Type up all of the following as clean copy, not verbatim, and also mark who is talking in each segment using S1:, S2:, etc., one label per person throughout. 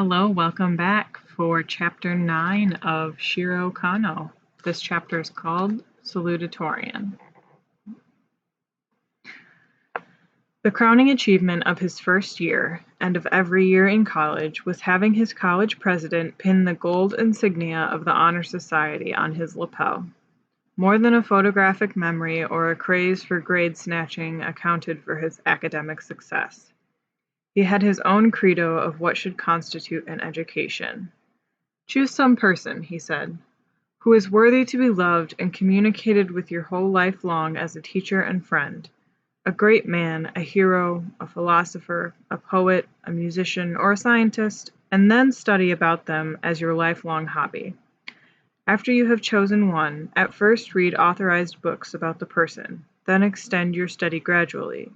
S1: Hello, welcome back for Chapter 9 of Shiro Kano. This chapter is called Salutatorian. The crowning achievement of his first year, and of every year in college, was having his college president pin the gold insignia of the Honor Society on his lapel. More than a photographic memory or a craze for grade snatching accounted for his academic success. He had his own credo of what should constitute an education. "Choose some person," he said, "who is worthy to be loved and communicated with your whole life long as a teacher and friend. A great man, a hero, a philosopher, a poet, a musician, or a scientist, and then study about them as your lifelong hobby. After you have chosen one, at first read authorized books about the person, then extend your study gradually.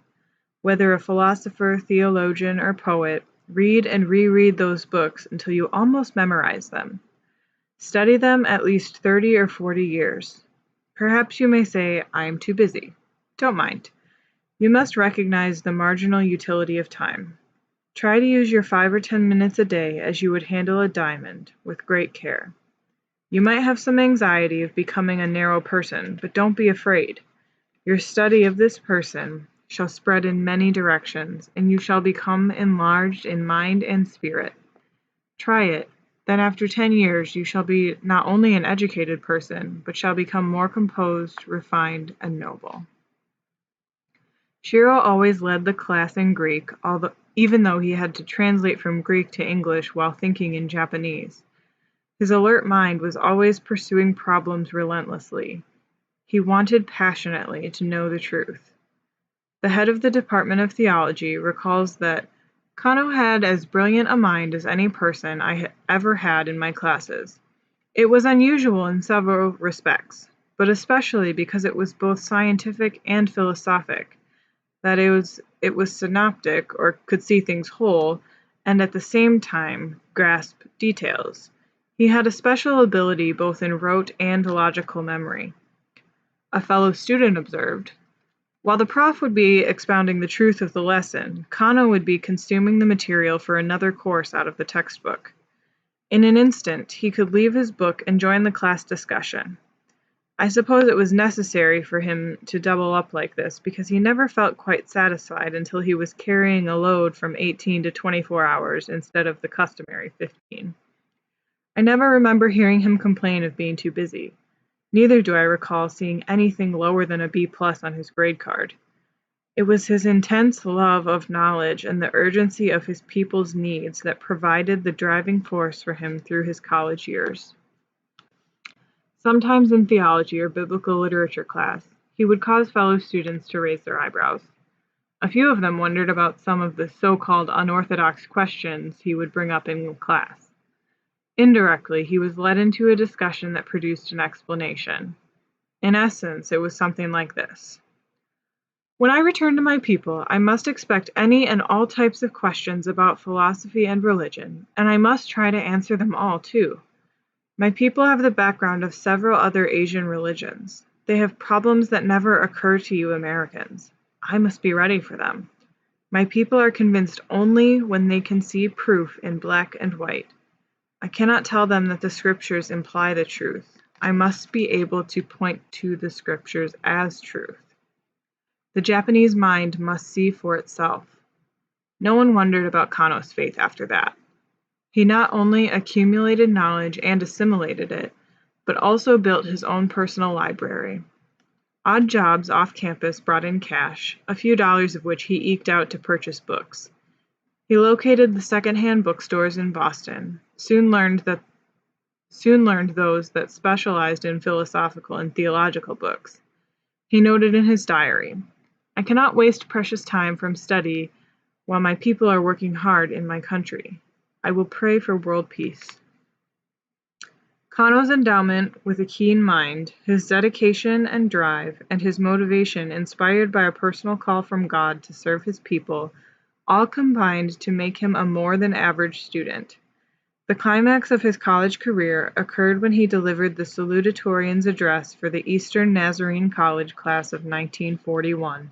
S1: Whether a philosopher, theologian, or poet, read and reread those books until you almost memorize them. Study them at least 30 or 40 years. Perhaps you may say, 'I am too busy.' Don't mind. You must recognize the marginal utility of time. Try to use your 5 or 10 minutes a day as you would handle a diamond, with great care. You might have some anxiety of becoming a narrow person, but don't be afraid. Your study of this person shall spread in many directions, and you shall become enlarged in mind and spirit. Try it, then after 10 years you shall be not only an educated person, but shall become more composed, refined, and noble." Shiro always led the class in Greek, even though he had to translate from Greek to English while thinking in Japanese. His alert mind was always pursuing problems relentlessly. He wanted passionately to know the truth. The head of the Department of Theology recalls that Kano had as brilliant a mind as any person I ever had in my classes. It was unusual in several respects, but especially because it was both scientific and philosophic, that it was synoptic, or could see things whole, and at the same time grasp details. He had a special ability both in rote and logical memory. A fellow student observed, "While the prof would be expounding the truth of the lesson, Kano would be consuming the material for another course out of the textbook. In an instant, he could leave his book and join the class discussion. I suppose it was necessary for him to double up like this because he never felt quite satisfied until he was carrying a load from 18 to 24 hours instead of the customary 15. I never remember hearing him complain of being too busy. Neither do I recall seeing anything lower than a B+ on his grade card. It was his intense love of knowledge and the urgency of his people's needs that provided the driving force for him through his college years." Sometimes in theology or biblical literature class, he would cause fellow students to raise their eyebrows. A few of them wondered about some of the so-called unorthodox questions he would bring up in class. Indirectly, he was led into a discussion that produced an explanation. In essence, it was something like this: "When I return to my people, I must expect any and all types of questions about philosophy and religion, and I must try to answer them all, too. My people have the background of several other Asian religions. They have problems that never occur to you Americans. I must be ready for them. My people are convinced only when they can see proof in black and white. I cannot tell them that the scriptures imply the truth. I must be able to point to the scriptures as truth. The Japanese mind must see for itself." No one wondered about Kano's faith after that. He not only accumulated knowledge and assimilated it, but also built his own personal library. Odd jobs off campus brought in cash, a few dollars of which he eked out to purchase books. He located the second-hand bookstores in Boston, soon learned those that specialized in philosophical and theological books. He noted in his diary, "I cannot waste precious time from study while my people are working hard in my country. I will pray for world peace." Kano's endowment with a keen mind, his dedication and drive, and his motivation inspired by a personal call from God to serve his people all combined to make him a more than average student. The climax of his college career occurred when he delivered the salutatorian's address for the Eastern Nazarene College class of 1941.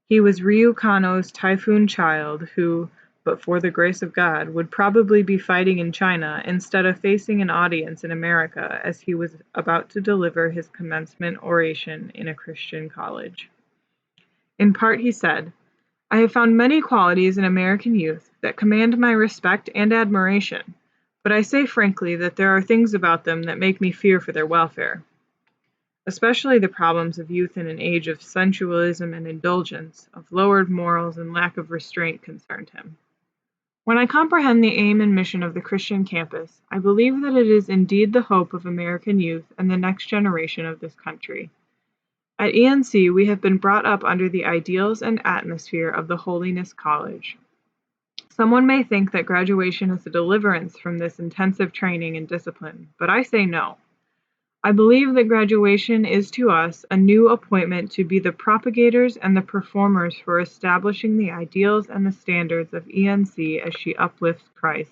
S1: He was Ryu Kano's typhoon child who, but for the grace of God, would probably be fighting in China instead of facing an audience in America as he was about to deliver his commencement oration in a Christian college. In part he said, "I have found many qualities in American youth that command my respect and admiration, but I say frankly that there are things about them that make me fear for their welfare." Especially the problems of youth in an age of sensualism and indulgence, of lowered morals and lack of restraint concerned him. When I comprehend the aim and mission of the Christian campus, I believe that it is indeed the hope of American youth and the next generation of this country. At ENC, we have been brought up under the ideals and atmosphere of the Holiness College. Someone may think that graduation is a deliverance from this intensive training and discipline, but I say no. I believe that graduation is to us a new appointment to be the propagators and the performers for establishing the ideals and the standards of ENC as she uplifts Christ.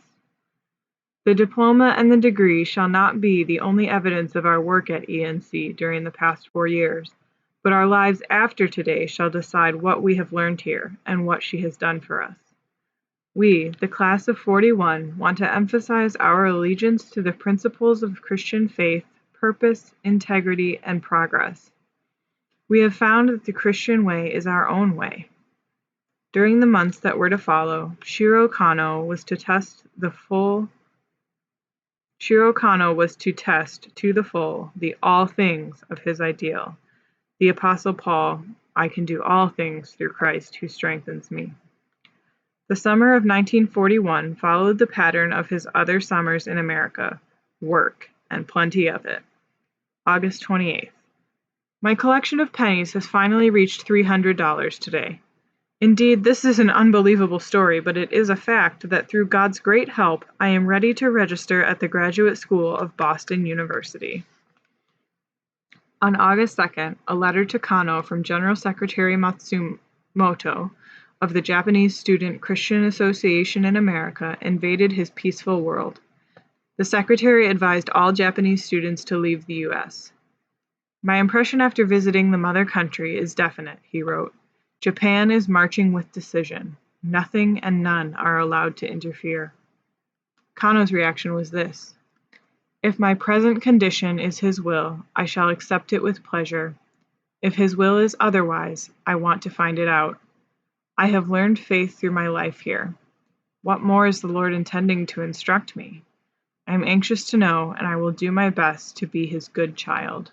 S1: The diploma and the degree shall not be the only evidence of our work at ENC during the past 4 years, but our lives after today shall decide what we have learned here and what she has done for us. We, the class of 41, want to emphasize our allegiance to the principles of Christian faith, purpose, integrity, and progress. We have found that the Christian way is our own way. During the months that were to follow, Shiro Kano was to test to the full the all things of his ideal. The Apostle Paul, "I can do all things through Christ who strengthens me." The summer of 1941 followed the pattern of his other summers in America: work, and plenty of it. August 28th. My collection of pennies has finally reached $300 today. Indeed, this is an unbelievable story, but it is a fact that through God's great help, I am ready to register at the Graduate School of Boston University. On August 2nd, a letter to Kano from General Secretary Matsumoto of the Japanese Student Christian Association in America invaded his peaceful world. The secretary advised all Japanese students to leave the U.S. "My impression after visiting the mother country is definite," he wrote. "Japan is marching with decision. Nothing and none are allowed to interfere." Kano's reaction was this: "If my present condition is his will, I shall accept it with pleasure. If his will is otherwise, I want to find it out. I have learned faith through my life here. What more is the Lord intending to instruct me? I am anxious to know, and I will do my best to be his good child."